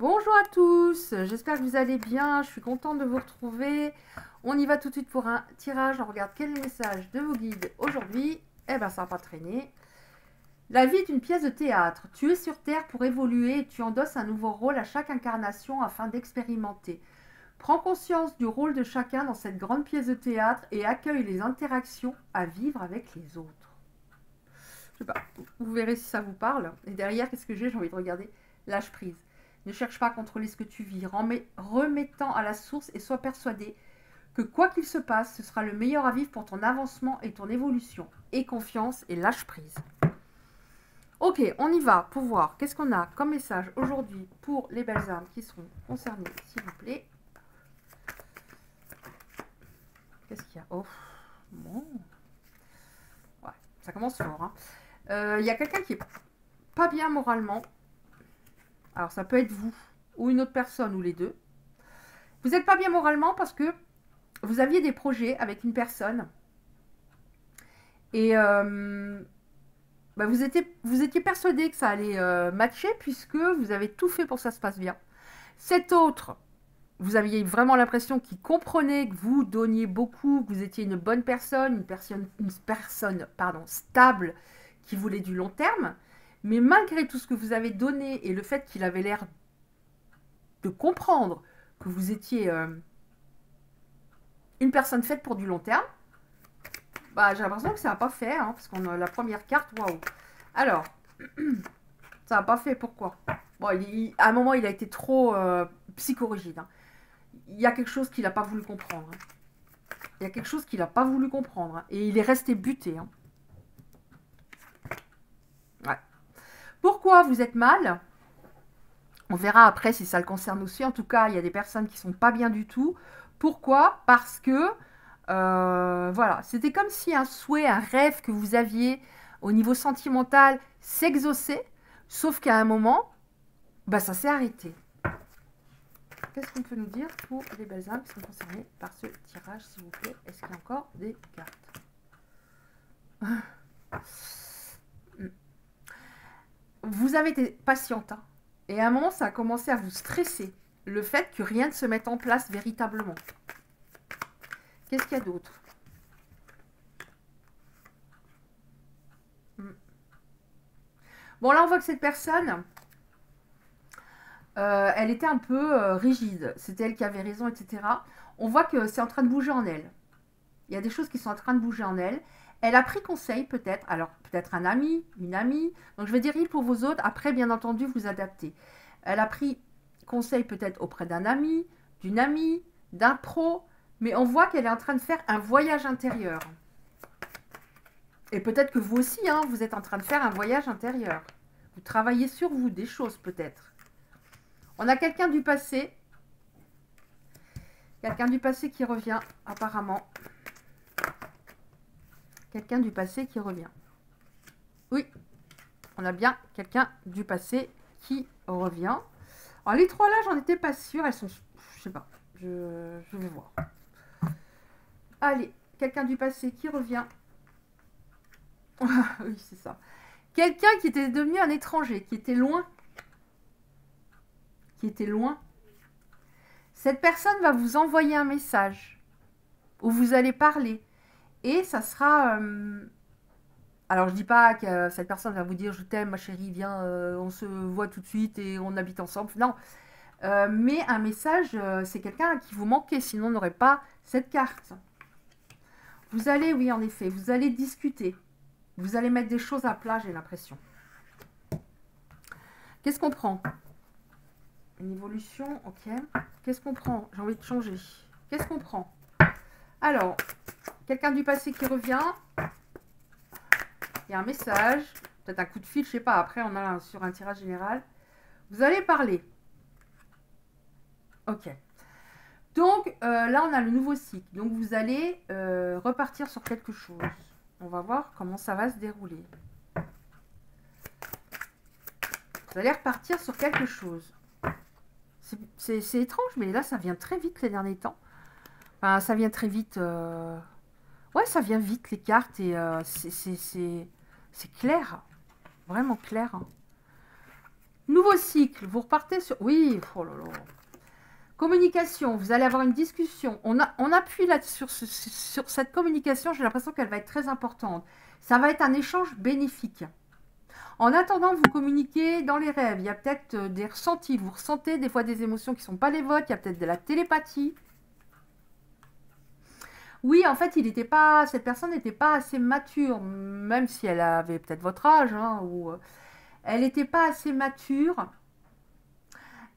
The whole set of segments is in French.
Bonjour à tous, j'espère que vous allez bien, je suis contente de vous retrouver. On y va tout de suite pour un tirage, on regarde quel message de vos guides aujourd'hui. Eh ben ça va pas traîner. La vie est une pièce de théâtre, tu es sur Terre pour évoluer et tu endosses un nouveau rôle à chaque incarnation afin d'expérimenter. Prends conscience du rôle de chacun dans cette grande pièce de théâtre et accueille les interactions à vivre avec les autres. Je sais pas, vous verrez si ça vous parle. Et derrière, qu'est-ce que j'ai envie de regarder? Lâche prise. Ne cherche pas à contrôler ce que tu vis, remettant à la source et sois persuadé que quoi qu'il se passe, ce sera le meilleur à vivre pour ton avancement et ton évolution. Aie confiance et lâche prise. Ok, on y va pour voir qu'est-ce qu'on a comme message aujourd'hui pour les belles âmes qui seront concernées, s'il vous plaît. Qu'est-ce qu'il y a? Oh, bon. Ouais, ça commence fort. Hein. Y a quelqu'un qui est pas bien moralement. Alors, ça peut être vous, ou une autre personne, ou les deux. Vous n'êtes pas bien moralement parce que vous aviez des projets avec une personne. Et bah vous étiez persuadé que ça allait matcher puisque vous avez tout fait pour que ça se passe bien. Cet autre, vous aviez vraiment l'impression qu'il comprenait que vous donniez beaucoup, que vous étiez une bonne personne, une personne stable qui voulait du long terme. Mais malgré tout ce que vous avez donné et le fait qu'il avait l'air de comprendre que vous étiez une personne faite pour du long terme, bah, j'ai l'impression que ça n'a pas fait, hein, parce qu'on a la première carte, waouh. Alors, ça n'a pas fait, pourquoi? Bon, à un moment, il a été trop psychorigide. Hein. Il y a quelque chose qu'il n'a pas voulu comprendre. Hein. Il y a quelque chose qu'il n'a pas voulu comprendre. Hein, et il est resté buté. Hein. Ouais. Pourquoi vous êtes mal? On verra après si ça le concerne aussi. En tout cas, il y a des personnes qui ne sont pas bien du tout. Pourquoi? Parce que, voilà, c'était comme si un souhait, un rêve que vous aviez au niveau sentimental s'exauçait, sauf qu'à un moment, bah, ça s'est arrêté. Qu'est-ce qu'on peut nous dire pour les belles âmes qui sont concernées par ce tirage, s'il vous plaît? Est-ce qu'il y a encore des cartes? Vous avez été patiente, hein, et à un moment, ça a commencé à vous stresser, le fait que rien ne se mette en place véritablement. Qu'est-ce qu'il y a d'autre? Bon, là, on voit que cette personne, elle était un peu rigide. C'était elle qui avait raison, etc. On voit que c'est en train de bouger en elle. Il y a des choses qui sont en train de bouger en elle. Elle a pris conseil, peut-être. Alors, peut-être un ami, une amie. Donc, je vais dire il pour vos autres. Après, bien entendu, vous adaptez. Elle a pris conseil peut-être auprès d'un ami, d'une amie, d'un pro. Mais on voit qu'elle est en train de faire un voyage intérieur. Et peut-être que vous aussi, hein, vous êtes en train de faire un voyage intérieur. Vous travaillez sur vous, des choses peut-être. On a quelqu'un du passé. Quelqu'un du passé qui revient, apparemment. Quelqu'un du passé qui revient. Oui, on a bien quelqu'un du passé qui revient. Alors, les trois là, j'en étais pas sûre. Elles sont... Je sais pas. Je vais voir. Allez, quelqu'un du passé qui revient. Oui, c'est ça. Quelqu'un qui était devenu un étranger, qui était loin. Qui était loin. Cette personne va vous envoyer un message où vous allez parler. Et ça sera... alors, je dis pas que cette personne va vous dire « Je t'aime, ma chérie, viens, on se voit tout de suite et on habite ensemble. » Non. Mais un message, c'est quelqu'un qui vous manquait, sinon on n'aurait pas cette carte. Vous allez, oui, en effet, vous allez discuter. Vous allez mettre des choses à plat, j'ai l'impression. Qu'est-ce qu'on prend? Une évolution, ok. Qu'est-ce qu'on prend? J'ai envie de changer. Qu'est-ce qu'on prend? Alors, quelqu'un du passé qui revient. Il y a un message, peut-être un coup de fil, je sais pas. Après, on a sur un tirage général. Vous allez parler. Ok. Donc, là, on a le nouveau cycle. Donc, vous allez repartir sur quelque chose. On va voir comment ça va se dérouler. Vous allez repartir sur quelque chose. C'est étrange, mais là, ça vient très vite les derniers temps. Enfin, ça vient très vite. Ouais, ça vient vite, les cartes. Et c'est clair. Vraiment clair. Hein. Nouveau cycle, vous repartez sur... Oui, oh là là. Communication, vous allez avoir une discussion. On appuie là sur cette communication, j'ai l'impression qu'elle va être très importante. Ça va être un échange bénéfique. En attendant, vous communiquez dans les rêves. Il y a peut-être des ressentis. Vous ressentez des fois des émotions qui ne sont pas les vôtres. Il y a peut-être de la télépathie. Oui, en fait, cette personne n'était pas assez mature, même si elle avait peut-être votre âge, hein, ou elle n'était pas assez mature.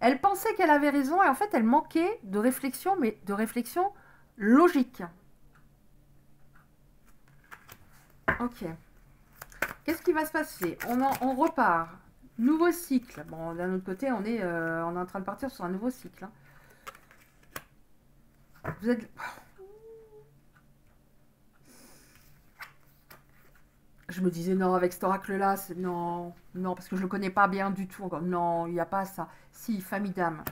Elle pensait qu'elle avait raison et en fait, elle manquait de réflexion, mais de réflexion logique. Ok. Qu'est-ce qui va se passer? On repart. Nouveau cycle. Bon, d'un autre côté, on est en train de partir sur un nouveau cycle. Hein. Vous êtes... Je me disais, non, avec cet oracle-là, non, non, parce que je ne le connais pas bien du tout encore. Non, il n'y a pas ça. Si, famille d'âme.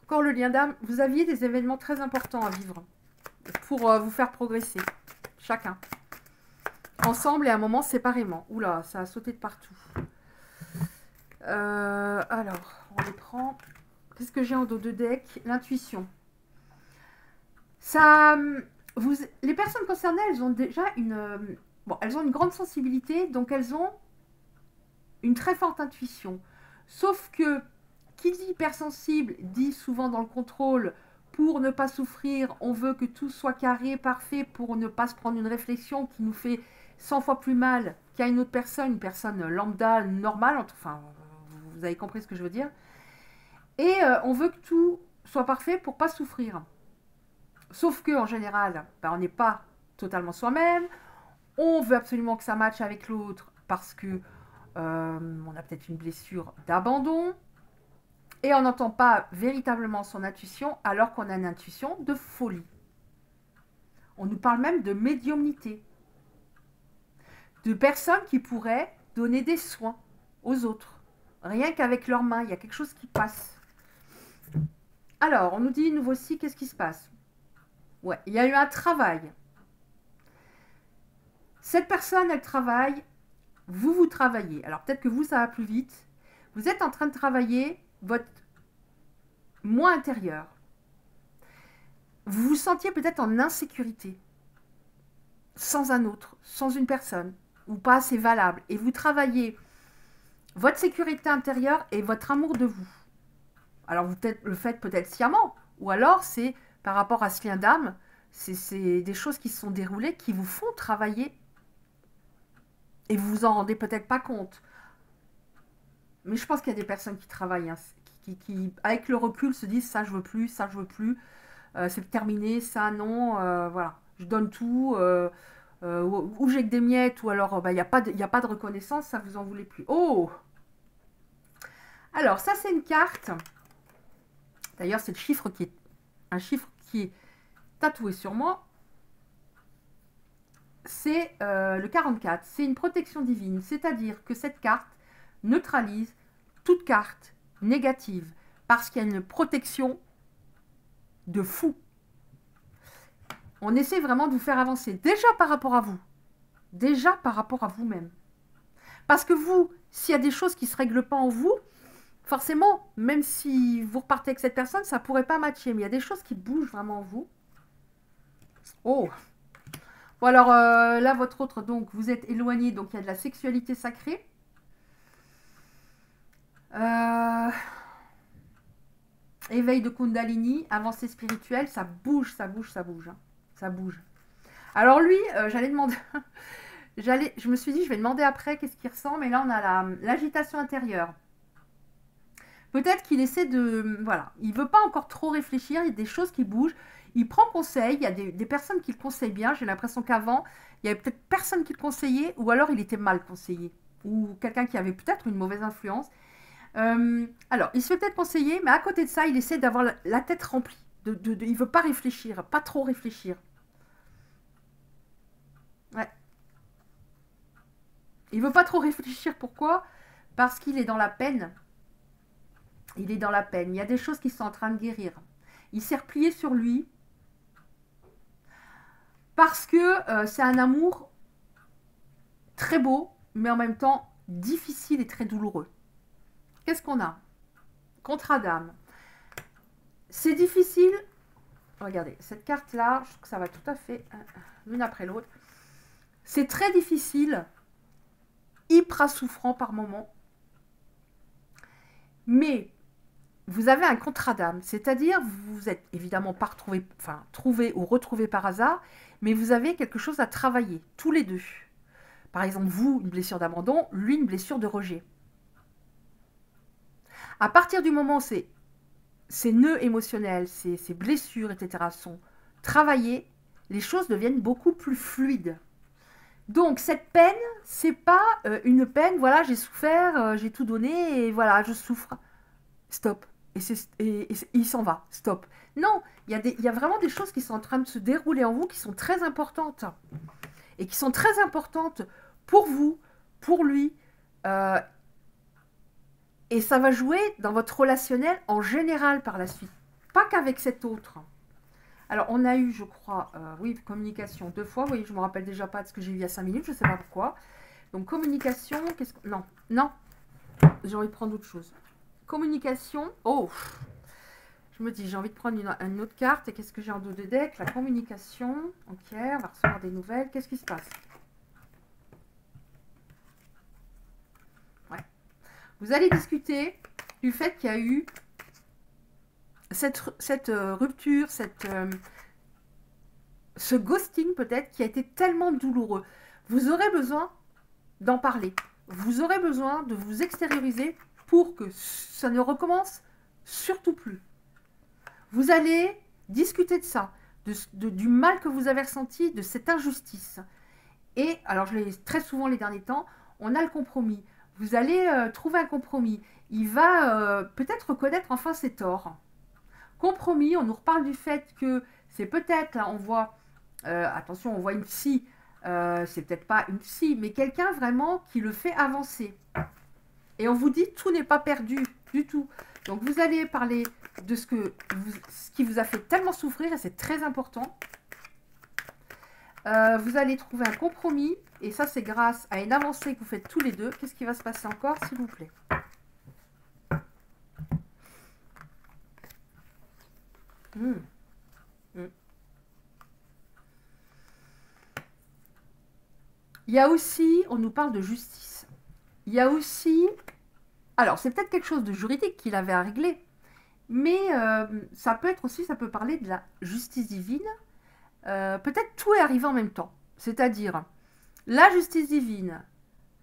Encore le lien d'âme. Vous aviez des événements très importants à vivre pour vous faire progresser. Chacun. Ensemble et à un moment séparément. Oula, ça a sauté de partout. Alors, on les prend. Qu'est-ce que j'ai en dos de deck? L'intuition. Ça... les personnes concernées, elles ont déjà elles ont une grande sensibilité, donc elles ont une très forte intuition. Sauf que, qui dit hypersensible, dit souvent dans le contrôle, pour ne pas souffrir, on veut que tout soit carré, parfait, pour ne pas se prendre une réflexion qui nous fait 100 fois plus mal qu'à une autre personne, une personne lambda, normale, enfin, vous avez compris ce que je veux dire. Et on veut que tout soit parfait pour ne pas souffrir. Sauf que en général, on n'est pas totalement soi-même. On veut absolument que ça matche avec l'autre parce que on a peut-être une blessure d'abandon et on n'entend pas véritablement son intuition alors qu'on a une intuition de folie. On nous parle même de médiumnité, de personnes qui pourraient donner des soins aux autres. Rien qu'avec leurs mains, il y a quelque chose qui passe. Alors, on nous dit nouveau cycle, qu'est-ce qui se passe? Ouais, il y a eu un travail. Cette personne, elle travaille, vous travaillez. Alors peut-être que vous, ça va plus vite. Vous êtes en train de travailler votre moi intérieur. Vous vous sentiez peut-être en insécurité, sans un autre, sans une personne, ou pas assez valable. Et vous travaillez votre sécurité intérieure et votre amour de vous. Alors vous le faites peut-être sciemment, ou alors c'est par rapport à ce lien d'âme, c'est des choses qui se sont déroulées qui vous font travailler et vous vous en rendez peut-être pas compte. Mais je pense qu'il y a des personnes qui travaillent, hein, qui, avec le recul, se disent ça je veux plus, ça je veux plus, c'est terminé, ça non, voilà, je donne tout, ou j'ai que des miettes, ou alors il n'y a pas de reconnaissance, ça vous en voulez plus. Oh! Alors ça c'est une carte. D'ailleurs c'est le chiffre qui est un chiffre qui est tatoué sur moi. C'est le 44. C'est une protection divine, c'est-à-dire que cette carte neutralise toute carte négative parce qu'il y a une protection de fou. On essaie vraiment de vous faire avancer, déjà par rapport à vous, déjà par rapport à vous-même. Parce que vous, s'il y a des choses qui ne se règlent pas en vous, forcément, même si vous repartez avec cette personne, ça ne pourrait pas matcher. Mais il y a des choses qui bougent vraiment en vous. Oh! Bon alors, là, votre autre, donc, vous êtes éloigné, donc il y a de la sexualité sacrée. Éveil de Kundalini, avancée spirituelle, ça bouge, ça bouge, ça bouge. Hein. Ça bouge. Alors lui, j'allais demander... je me suis dit, je vais demander après qu'est-ce qui ressemble. Mais là, on a l'agitation intérieure. Peut-être qu'il essaie de... Voilà, il ne veut pas encore trop réfléchir, il y a des choses qui bougent. Il prend conseil, il y a des personnes qui le conseillent bien. J'ai l'impression qu'avant, il y avait peut-être personne qui le conseillait, ou alors il était mal conseillé. Ou quelqu'un qui avait peut-être une mauvaise influence. Alors, il se fait peut-être conseiller, mais à côté de ça, il essaie d'avoir la tête remplie. Il ne veut pas réfléchir, pas trop réfléchir. Ouais. Il ne veut pas trop réfléchir, pourquoi? Parce qu'il est dans la peine. Il est dans la peine. Il y a des choses qui sont en train de guérir. Il s'est replié sur lui parce que c'est un amour très beau, mais en même temps difficile et très douloureux. Qu'est-ce qu'on a? Contrat d'âme. C'est difficile. Regardez, cette carte-là, je trouve que ça va tout à fait l'une après l'autre. C'est très difficile, hyper souffrant par moment. Mais vous avez un contrat d'âme, c'est-à-dire vous êtes évidemment pas retrouvé, enfin trouvé ou retrouvé par hasard, mais vous avez quelque chose à travailler, tous les deux. Par exemple, vous, une blessure d'abandon, lui, une blessure de rejet. À partir du moment où ces nœuds émotionnels, ces blessures, etc. sont travaillés, les choses deviennent beaucoup plus fluides. Donc cette peine, c'est pas une peine, voilà, j'ai souffert, j'ai tout donné et voilà, je souffre. Stop. Et il s'en va. Stop. Non, il y a vraiment des choses qui sont en train de se dérouler en vous qui sont très importantes. Et qui sont très importantes pour vous, pour lui. Et ça va jouer dans votre relationnel en général par la suite. Pas qu'avec cet autre. Alors, on a eu, je crois, oui, communication 2 fois. Oui, je ne me rappelle déjà pas de ce que j'ai eu il y a 5 minutes. Je ne sais pas pourquoi. Donc, communication, qu'est-ce que... Non, non. J'ai envie de prendre autre chose. Communication. Oh, je me dis, j'ai envie de prendre une autre carte. Et qu'est-ce que j'ai en dos de deck? La communication. Ok, on va recevoir des nouvelles. Qu'est-ce qui se passe? Ouais. Vous allez discuter du fait qu'il y a eu cette rupture, ce ghosting peut-être qui a été tellement douloureux. Vous aurez besoin d'en parler. Vous aurez besoin de vous extérioriser pour que ça ne recommence surtout plus. Vous allez discuter de ça, du mal que vous avez ressenti, de cette injustice. Et, alors je l'ai très souvent les derniers temps, on a le compromis. Vous allez trouver un compromis. Il va peut-être reconnaître enfin ses torts. Compromis, on nous reparle du fait que c'est peut-être, là on voit, attention, on voit une psy, c'est peut-être pas une psy, mais quelqu'un vraiment qui le fait avancer. Et on vous dit, tout n'est pas perdu du tout. Donc vous allez parler de ce qui vous a fait tellement souffrir, et c'est très important. Vous allez trouver un compromis, et ça c'est grâce à une avancée que vous faites tous les deux. Qu'est-ce qui va se passer encore, s'il vous plaît? Il y a aussi, on nous parle de justice. Il y a aussi, alors c'est peut-être quelque chose de juridique qu'il avait à régler, mais ça peut être aussi, ça peut parler de la justice divine. Peut-être tout est arrivé en même temps. C'est-à-dire, la justice divine,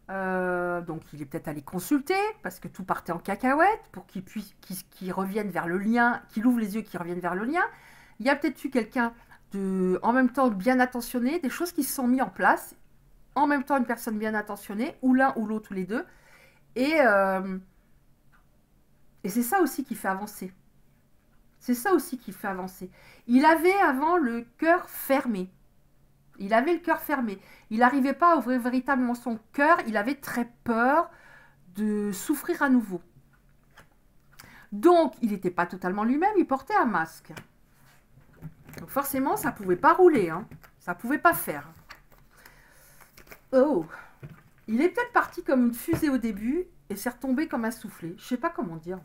donc il est peut-être allé consulter, parce que tout partait en cacahuète, pour qu'il revienne vers le lien, qu'il ouvre les yeux, qu'il revienne vers le lien. Il y a peut-être eu quelqu'un en même temps bien attentionné, des choses qui se sont mises en place, en même temps une personne bien attentionnée, ou l'un ou l'autre, ou les deux. Et c'est ça aussi qui fait avancer. C'est ça aussi qui fait avancer. Il avait avant le cœur fermé. Il avait le cœur fermé. Il n'arrivait pas à ouvrir véritablement son cœur. Il avait très peur de souffrir à nouveau. Donc, il n'était pas totalement lui-même. Il portait un masque. Donc forcément, ça ne pouvait pas rouler. Hein. Ça ne pouvait pas faire. Oh, il est peut-être parti comme une fusée au début et s'est retombé comme un soufflet. Je ne sais pas comment dire.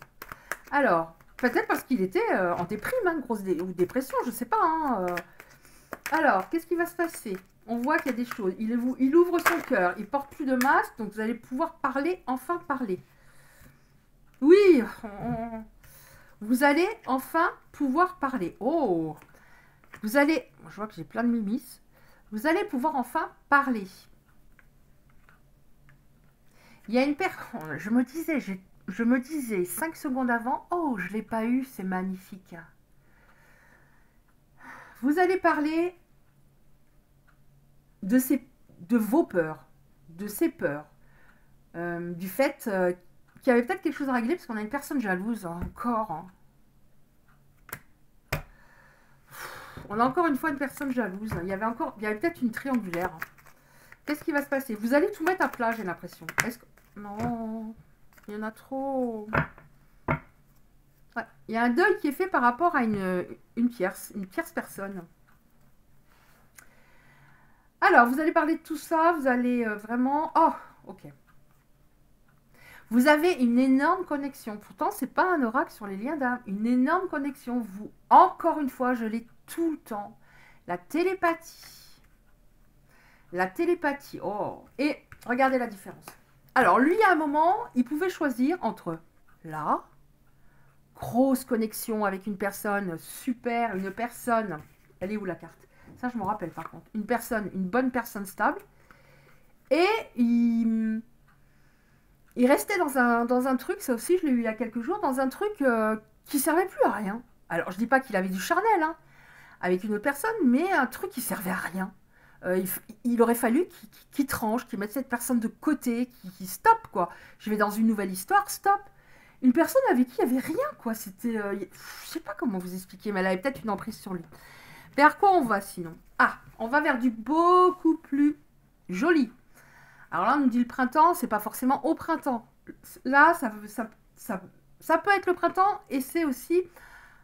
Alors, peut-être parce qu'il était en déprime, hein, ou dépression, je ne sais pas. Hein, Alors, qu'est-ce qui va se passer? On voit qu'il y a des choses. Il ouvre son cœur, il porte plus de masque, donc vous allez pouvoir parler, enfin parler. Oui, vous allez enfin pouvoir parler. Oh, vous allez, je vois que j'ai plein de mimis. Vous allez pouvoir enfin parler. Il y a une personne, je me disais 5 secondes avant, oh, je ne l'ai pas eu, c'est magnifique. Vous allez parler de vos peurs, de ces peurs, du fait qu'il y avait peut-être quelque chose à régler, parce qu'on a une personne jalouse, hein, encore. Hein. On a encore une fois une personne jalouse. Il y avait peut-être une triangulaire. Qu'est-ce qui va se passer? Vous allez tout mettre à plat, j'ai l'impression. Non, il y en a trop. Ouais. Il y a un deuil qui est fait par rapport à une tierce personne. Alors, vous allez parler de tout ça, vous allez vraiment... Oh, ok. Vous avez une énorme connexion. Pourtant, c'est pas un oracle sur les liens d'âme. Une énorme connexion. Vous, encore une fois, je l'ai tout le temps. La télépathie. La télépathie. Oh. Et regardez la différence. Alors, lui, à un moment, il pouvait choisir entre là, grosse connexion avec une personne super, une personne. Elle est où la carte? Ça, je m'en rappelle par contre. Une personne, une bonne personne stable. Et il restait dans un truc, ça aussi, je l'ai eu il y a quelques jours, dans un truc qui servait plus à rien. Alors, je dis pas qu'il avait du charnel, hein, avec une autre personne, mais un truc qui servait à rien. Il aurait fallu qu'il tranche, qu'il mette cette personne de côté, qu'il stoppe, quoi. Je vais dans une nouvelle histoire, stop. Une personne avec qui il n'y avait rien, quoi. C'était... je sais pas comment vous expliquer, mais elle avait peut-être une emprise sur lui. Vers quoi on va, sinon? Ah, on va vers du beaucoup plus joli. Alors là, on nous dit le printemps, c'est pas forcément au printemps. Là, ça peut être le printemps, et c'est aussi...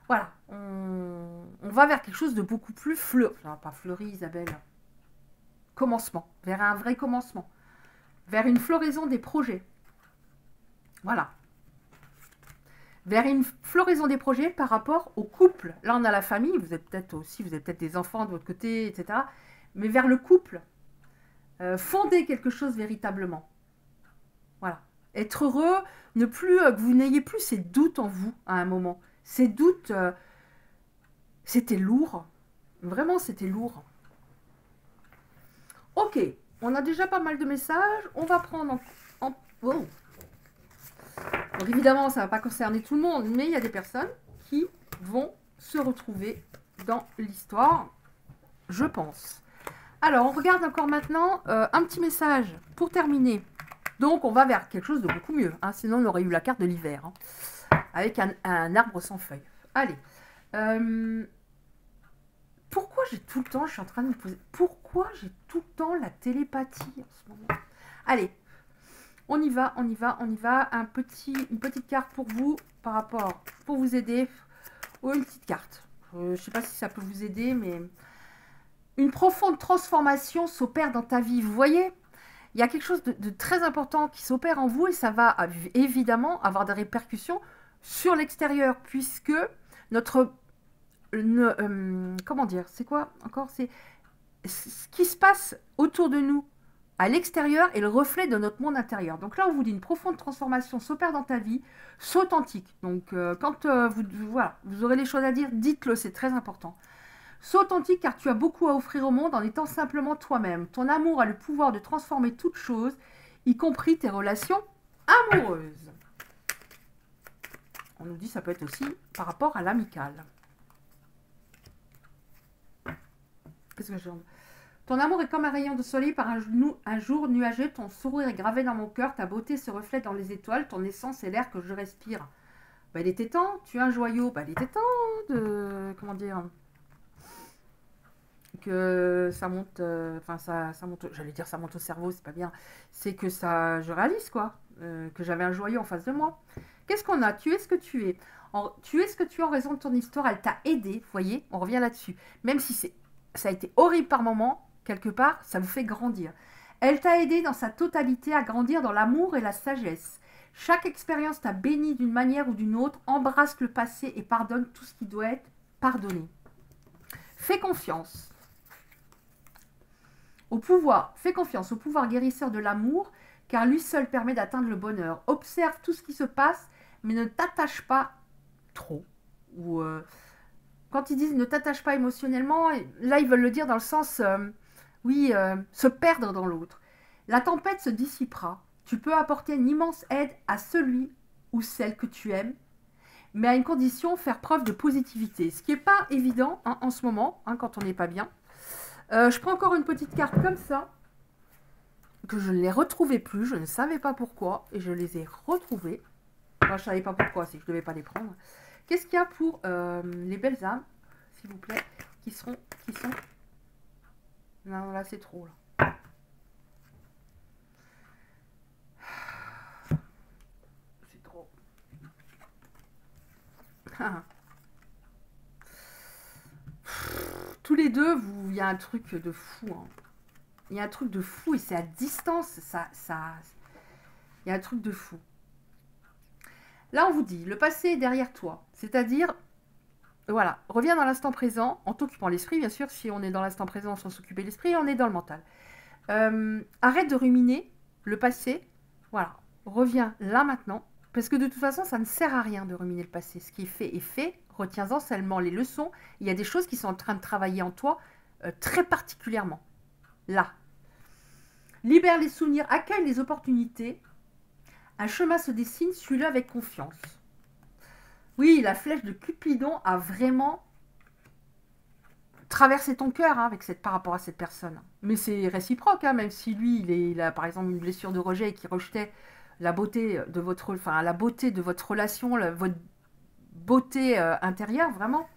Voilà, on va vers quelque chose de beaucoup plus fleuri. Enfin, pas fleuri, Isabelle. Commencement, vers un vrai commencement. Vers une floraison des projets. Voilà. Vers une floraison des projets par rapport au couple. Là, on a la famille, vous êtes peut-être des enfants de votre côté, etc. Mais vers le couple. Fonder quelque chose véritablement. Voilà. Être heureux, que vous n'ayez plus ces doutes en vous à un moment. Ces doutes, c'était lourd. Vraiment, c'était lourd. Ok, on a déjà pas mal de messages. On va prendre oh. Donc évidemment, ça ne va pas concerner tout le monde, mais il y a des personnes qui vont se retrouver dans l'histoire, je pense. Alors, on regarde encore maintenant un petit message pour terminer. Donc, on va vers quelque chose de beaucoup mieux. Hein, sinon, on aurait eu la carte de l'hiver. Hein, avec un arbre sans feuilles. Allez. Pourquoi j'ai tout le temps, je suis en train de me poser... Pourquoi j'ai tout le temps la télépathie en ce moment? Allez. On y va, on y va, on y va. Une petite carte pour vous, pour vous aider. Oh, une petite carte. Je ne sais pas si ça peut vous aider, mais... Une profonde transformation s'opère dans ta vie. Vous voyez? Il y a quelque chose de très important qui s'opère en vous et ça va évidemment avoir des répercussions sur l'extérieur, puisque comment dire? C'est quoi encore? C'est ce qui se passe autour de nous à l'extérieur est le reflet de notre monde intérieur. Donc là, on vous dit une profonde transformation s'opère dans ta vie, sois authentique. Donc quand vous aurez les choses à dire, dites-le, c'est très important. Sois authentique car tu as beaucoup à offrir au monde en étant simplement toi-même. Ton amour a le pouvoir de transformer toute chose, y compris tes relations amoureuses. On nous dit ça peut être aussi par rapport à l'amical. Qu'est-ce que je dis? Ton amour est comme un rayon de soleil par un jour nuageux. Ton sourire est gravé dans mon cœur. Ta beauté se reflète dans les étoiles. Ton essence est l'air que je respire. Bah, il était temps. Tu es un joyau. Bah, il était temps de... Comment dire? Que ça monte... Enfin, ça monte... J'allais dire ça monte au cerveau, c'est pas bien. C'est que ça... Je réalise, quoi. Que j'avais un joyau en face de moi. Qu'est-ce qu'on a? Tu es ce que tu es. Tu es ce que tu es en raison de ton histoire. Elle t'a aidé. Vous voyez? On revient là-dessus. Même si ça a été horrible par moments, quelque part, ça vous fait grandir. Elle t'a aidé dans sa totalité à grandir dans l'amour et la sagesse. Chaque expérience t'a béni d'une manière ou d'une autre. Embrasse le passé et pardonne tout ce qui doit être pardonné. Fais confiance au pouvoir. Fais confiance au pouvoir guérisseur de l'amour, car lui seul permet d'atteindre le bonheur. Observe tout ce qui se passe, mais ne t'attache pas trop. Ou... quand ils disent ne t'attache pas émotionnellement, là ils veulent le dire dans le sens, se perdre dans l'autre. La tempête se dissipera. Tu peux apporter une immense aide à celui ou celle que tu aimes, mais à une condition, faire preuve de positivité. Ce qui n'est pas évident hein, en ce moment, hein, quand on n'est pas bien. Je prends encore une petite carte comme ça, que je ne les retrouvais plus, je ne savais pas pourquoi, et je les ai retrouvées. Enfin, je ne savais pas pourquoi, c'est que je ne devais pas les prendre. Qu'est-ce qu'il y a pour les belles âmes, s'il vous plaît, qui sont... Non, là, c'est trop, là. C'est trop. Tous les deux, il y a un truc de fou. Hein. Il y a un truc de fou et c'est à distance. Il y a un truc de fou. Là, on vous dit, le passé est derrière toi. C'est-à-dire, voilà, reviens dans l'instant présent, en t'occupant l'esprit, bien sûr. Si on est dans l'instant présent sans s'occuper l'esprit, on est dans le mental. Arrête de ruminer le passé. Voilà, reviens là maintenant. Parce que de toute façon, ça ne sert à rien de ruminer le passé. Ce qui est fait est fait. Retiens-en seulement les leçons. Il y a des choses qui sont en train de travailler en toi très particulièrement. Là. Libère les souvenirs, accueille les opportunités. Un chemin se dessine, suis-le avec confiance. Oui, la flèche de Cupidon a vraiment traversé ton cœur hein, par rapport à cette personne. Mais c'est réciproque, hein, même si lui, il a par exemple une blessure de rejet et qu'il rejetait la beauté de votre, relation, votre beauté intérieure, vraiment.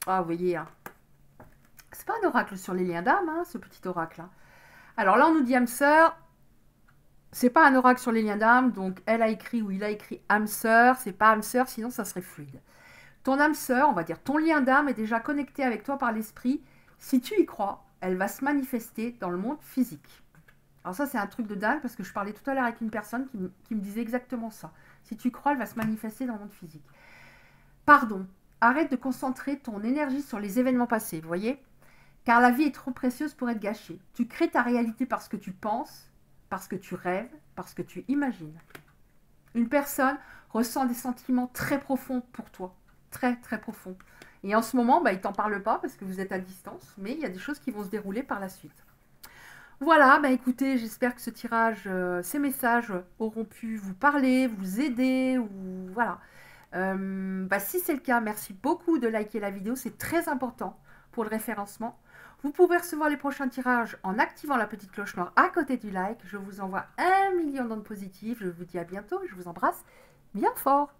Ah, vous voyez, hein. C'est pas un oracle sur les liens d'âme, hein, ce petit oracle. Hein. Alors là, on nous dit âme sœur. C'est pas un oracle sur les liens d'âme, donc elle a écrit ou il a écrit âme sœur. C'est pas âme sœur, sinon ça serait fluide. Ton âme sœur, on va dire ton lien d'âme est déjà connecté avec toi par l'esprit. Si tu y crois, elle va se manifester dans le monde physique. Alors ça, c'est un truc de dingue parce que je parlais tout à l'heure avec une personne qui me disait exactement ça. Si tu y crois, elle va se manifester dans le monde physique. Pardon, arrête de concentrer ton énergie sur les événements passés, vous voyez ? Car la vie est trop précieuse pour être gâchée. Tu crées ta réalité parce que tu penses, parce que tu rêves, parce que tu imagines. Une personne ressent des sentiments très profonds pour toi. Très, très profonds. Et en ce moment, il ne t'en parle pas parce que vous êtes à distance, mais il y a des choses qui vont se dérouler par la suite. Voilà, écoutez, j'espère que ce tirage, ces messages auront pu vous parler, vous aider, ou voilà. Si c'est le cas, merci beaucoup de liker la vidéo, c'est très important pour le référencement. Vous pouvez recevoir les prochains tirages en activant la petite cloche noire à côté du like. Je vous envoie 1 million d'ondes positives. Je vous dis à bientôt. Je vous embrasse bien fort.